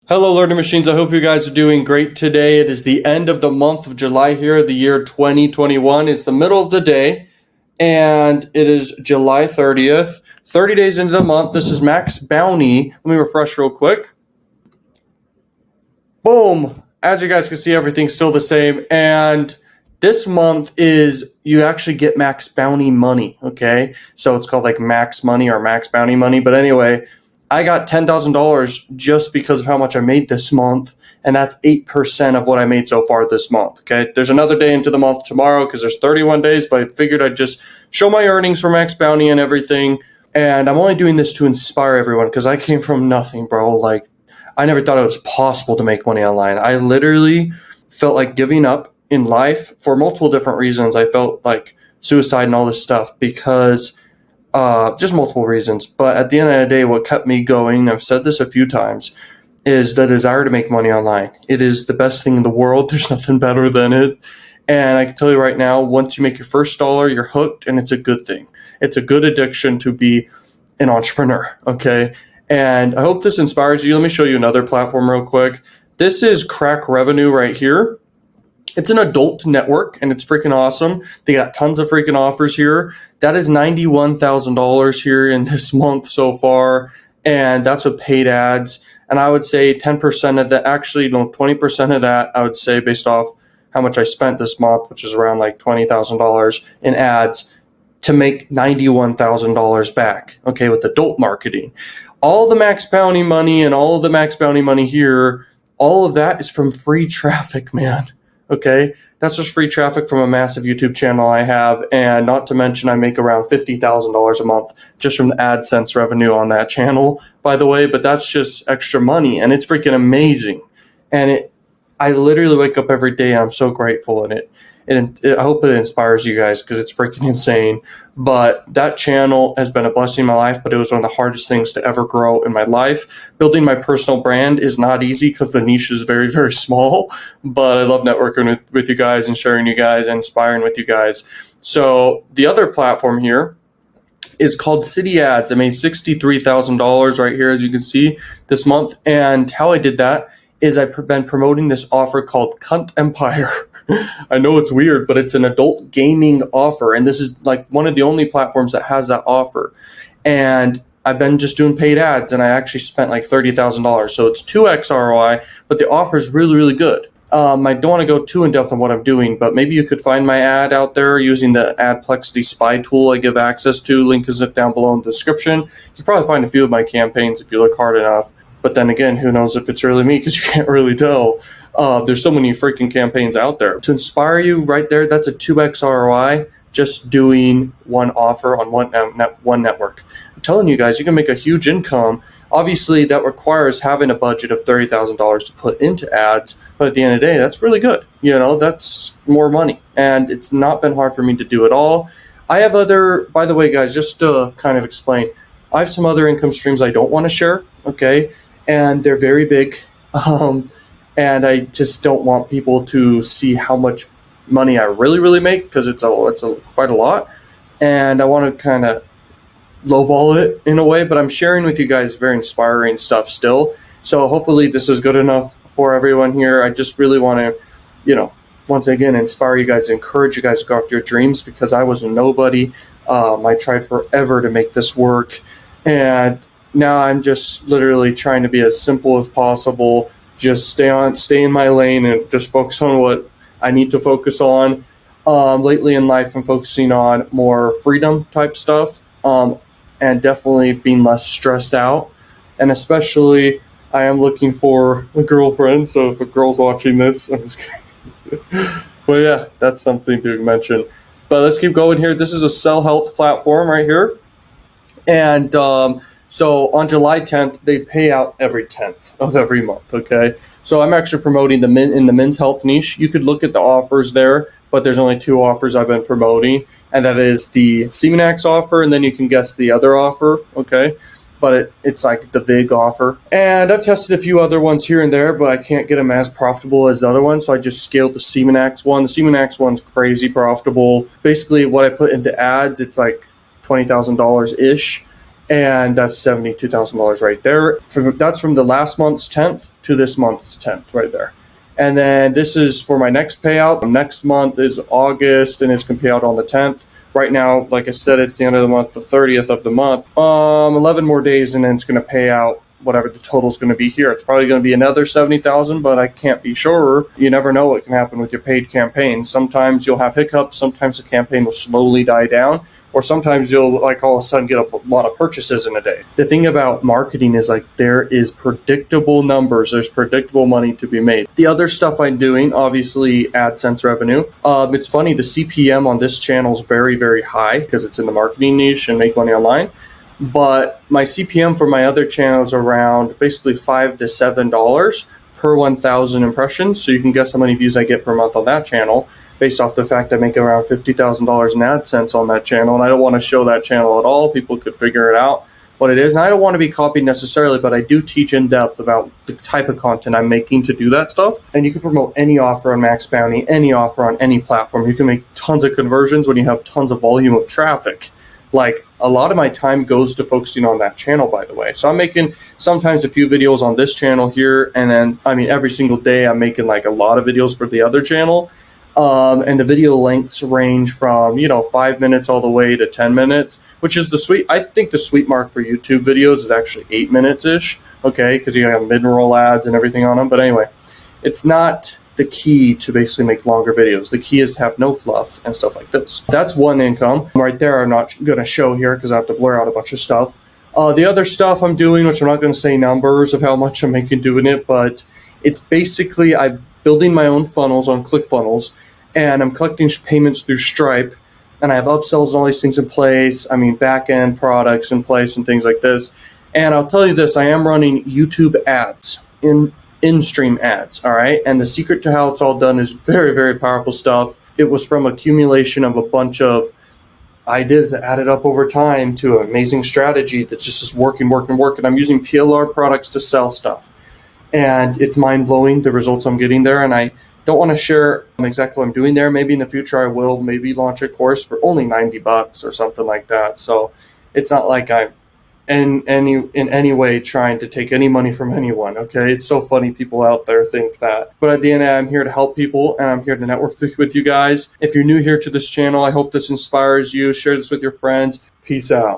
Hello, Learning Machines. I hope you guys are doing great today. It is the end of the month of July here, the year 2021. It's the middle of the day, and it is July 30th. 30 days into the month. This is Max Bounty. Let me refresh real quick. Boom. As you guys can see, everything's still the same. And this month is you actually get Max Bounty money, okay? So it's called like Max Money or Max Bounty money. But anyway, I got $10,000 just because of how much I made this month, and that's 8% of what I made so far this month, okay? There's another day into the month tomorrow because there's 31 days, but I figured I'd just show my earnings for Max Bounty and everything, and I'm only doing this to inspire everyone because I came from nothing, bro. Like, I never thought it was possible to make money online. I literally felt like giving up in life for multiple different reasons. I felt like suicide and all this stuff because just multiple reasons. But at the end of the day, what kept me going, and I've said this a few times, is the desire to make money online. It is the best thing in the world. There's nothing better than it. And I can tell you right now, once you make your first dollar, you're hooked, and it's a good thing. It's a good addiction to be an entrepreneur, okay? And I hope this inspires you. Let me show you another platform real quick. This is Crack Revenue right here. It's an adult network, and it's freaking awesome. They got tons of freaking offers here. That is $91,000 here in this month so far, and that's with paid ads. And I would say 10% of that, actually, no, 20% of that, I would say, based off how much I spent this month, which is around like $20,000 in ads, to make $91,000 back, okay, with adult marketing. All the Max Bounty money and all of the Max Bounty money here, all of that is from free traffic, man. Okay, that's just free traffic from a massive YouTube channel I have, and not to mention I make around $50,000 a month just from the AdSense revenue on that channel, by the way, but that's just extra money, and it's freaking amazing. And I literally wake up every day and I'm so grateful, and I hope it inspires you guys because it's freaking insane. But that channel has been a blessing in my life, but it was one of the hardest things to ever grow in my life. Building my personal brand is not easy because the niche is very, very small, but I love networking with you guys and sharing you guys and inspiring with you guys. So the other platform here is called City Ads. I made $63,000 right here, as you can see, this month. And how I did that is I've been promoting this offer called Cunt Empire. I know it's weird, but it's an adult gaming offer, and this is like one of the only platforms that has that offer. And I've been just doing paid ads, and I actually spent like $30,000. So it's 2x ROI, but the offer is really, really good. I don't want to go too in depth on what I'm doing, but maybe you could find my ad out there using the Adplexity Spy tool I give access to. Link is down below in the description. You can probably find a few of my campaigns if you look hard enough. But then again, who knows if it's really me because you can't really tell. There's so many freaking campaigns out there. To inspire you right there, that's a 2x ROI just doing one offer on one network. I'm telling you guys, you can make a huge income. Obviously, that requires having a budget of $30,000 to put into ads. But at the end of the day, that's really good. You know, that's more money. And it's not been hard for me to do it all. I have by the way, guys, just to kind of explain, I have some other income streams I don't want to share, okay? And they're very big. And I just don't want people to see how much money I really, really make because it's quite a lot. And I want to kind of lowball it in a way, but I'm sharing with you guys very inspiring stuff still. So hopefully this is good enough for everyone here. I just really want to, once again, inspire you guys, encourage you guys to go after your dreams because I was a nobody. I tried forever to make this work. And now I'm just literally trying to be as simple as possible. Just stay in my lane and just focus on what I need to focus on. Lately in life, I'm focusing on more freedom type stuff and definitely being less stressed out. And especially, I am looking for a girlfriend. So if a girl's watching this, I'm just kidding. But yeah, that's something to mention. But let's keep going here. This is a Cell Health platform right here. And so on July 10th, they pay out every 10th of every month, okay? So I'm actually promoting the men's health niche. You could look at the offers there, but there's only two offers I've been promoting, and that is the Semenax offer, and then you can guess the other offer, okay? But it's like the VIG offer. And I've tested a few other ones here and there, but I can't get them as profitable as the other one, so I just scaled the Semenax one. The Semenax one's crazy profitable. Basically, what I put into ads, it's like $20,000-ish. And that's $72,000 right there. That's from the last month's 10th to this month's 10th right there. And then this is for my next payout. Next month is August, and it's going to pay out on the 10th. Right now, like I said, it's the end of the month, the 30th of the month. 11 more days, and then it's going to pay out whatever the total is going to be here. It's probably going to be another 70,000, but I can't be sure. You never know what can happen with your paid campaigns. Sometimes you'll have hiccups. Sometimes the campaign will slowly die down, or sometimes you'll like all of a sudden get a lot of purchases in a day. The thing about marketing is like there is predictable numbers. There's predictable money to be made. The other stuff I'm doing, obviously AdSense revenue. It's funny, the CPM on this channel is very, very high because it's in the marketing niche and make money online. But my CPM for my other channels are around basically $5 to $7 per 1,000 impressions. So you can guess how many views I get per month on that channel based off the fact I make around $50,000 in AdSense on that channel. And I don't want to show that channel at all. People could figure it out what it is. And I don't want to be copied necessarily, but I do teach in depth about the type of content I'm making to do that stuff. And you can promote any offer on Max Bounty, any offer on any platform. You can make tons of conversions when you have tons of volume of traffic. Like a lot of my time goes to focusing on that channel, by the way. So I'm making sometimes a few videos on this channel here. And then, every single day I'm making like a lot of videos for the other channel. And the video lengths range from, 5 minutes all the way to 10 minutes, which is I think the sweet mark for YouTube videos is actually 8 minutes-ish. Okay. Cause you have mid-roll ads and everything on them. But anyway, it's not the key to basically make longer videos. The key is to have no fluff and stuff like this. That's one income right there. I'm not going to show here because I have to blur out a bunch of stuff. The other stuff I'm doing, which I'm not going to say numbers of how much I'm making doing it, but it's basically I'm building my own funnels on ClickFunnels, and I'm collecting payments through Stripe, and I have upsells and all these things in place. Back-end products in place and things like this. And I'll tell you this, I am running YouTube ads in-stream ads, all right? And the secret to how it's all done is very, very powerful stuff. It was from accumulation of a bunch of ideas that added up over time to an amazing strategy that's just working. I'm using PLR products to sell stuff. And it's mind-blowing, the results I'm getting there. And I don't want to share exactly what I'm doing there. Maybe in the future I will maybe launch a course for only $90 or something like that. So it's not like I'm in any way trying to take any money from anyone. Okay, it's so funny people out there think that, but at the end I'm here to help people, and I'm here to network with you guys. If you're new here to this channel, I hope this inspires you. Share this with your friends. Peace out.